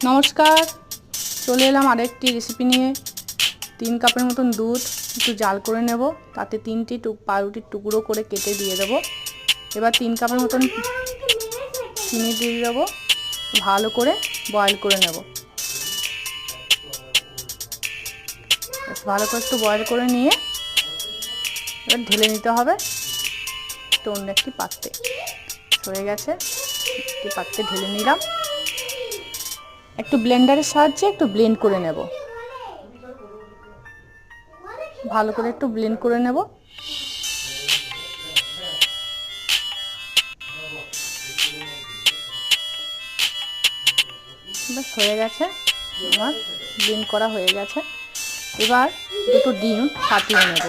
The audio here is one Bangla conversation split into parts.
নমস্কার, চলে এলাম আরেকটি রেসিপি নিয়ে। 3 কাপের মতন দুধ একটু জাল করে নেব, তাতে 3টি পাউরুটির টুকরো করে কেটে দিয়ে দেবো। এবার 3 কাপের মতন চিনি দিয়ে দেবো, ভালো করে বয়েল করে নেব। ভালো করে একটু বয়েল করে নিয়ে এবার ঢেলে নিতে হবে অন্য একটি পাত্রে। হয়ে গেছে, একটি পাত্রে ঢেলে নিলাম। একটু ব্লেন্ডারের সাহায্যে একটু ব্লেন্ড করে নেব, ভালো করে একটু ব্লেন্ড করে নেব। বেশ হয়ে গেছে, আমার ব্লেন্ড করা হয়ে গেছে। এবার দুটো ডিম ফাটিয়ে নেব।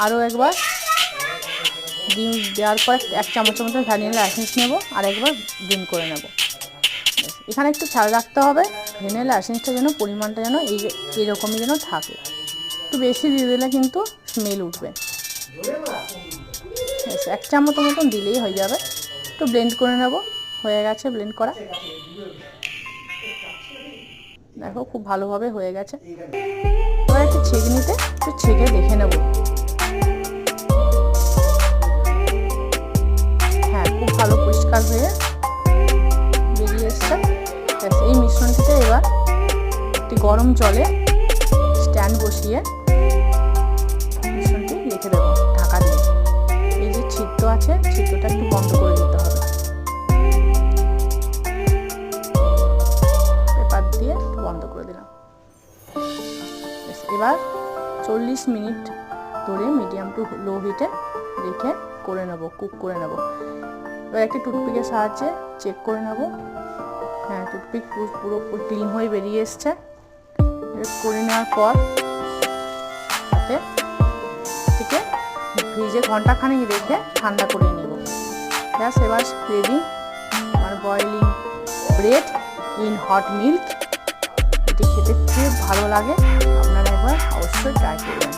আরও একবার ডিম দেওয়ার পর 1 চামচের মতো ভ্যানিলা এসেন্স নেব, আর একবার ব্লেন্ড করে নেব। এখানে একটু খেয়াল রাখতে হবে ভ্যানিলা এসেন্সটা যেন পরিমাণটা যেন এইরকমই যেন থাকে। একটু বেশি দিয়ে দিলে কিন্তু স্মেল উঠবে। 1 চামচের মতন দিলেই হয়ে যাবে। একটু ব্লেন্ড করে নেব। হয়ে গেছে ব্লেন্ড করা, দেখো খুব ভালোভাবে হয়ে গেছে। এবার একটু ছেঁকনিতে একটু ছেঁকে দেখে নেব। হ্যাঁ, খুব ভালো পরিষ্কার হয়ে বেরিয়ে এসছে। এই মিশ্রণটিতে এবার একটি গরম জলে স্ট্যান্ড বসিয়ে মিশ্রণটি রেখে দেবো ঢাকা দিয়ে। এই যে ছিদ্র আছে, ছিদ্রটা একটু বন্ধ করে দিতে হবে। পেপার দিয়ে বন্ধ করে দিলাম। এবার 40 মিনিট ধরে মিডিয়াম টু লো হিটে রেখে করে নেব, কুক করে নেব। এবার একটি টুথপিকের সাহায্যে চেক করে নেব। হ্যাঁ, টুথপিক পুরো ক্লিন হয়ে বেরিয়ে এসছে। করে নেওয়ার পর তাতে থেকে ফ্রিজে ঘন্টাখানেক রেখে ঠান্ডা করে নেব। ব্যাস, এবার রেডি আমার boiling bread in hot milk. এটি খেতে খুব ভালো লাগে, আপনারা একবার অবশ্যই ট্রাই করবেন।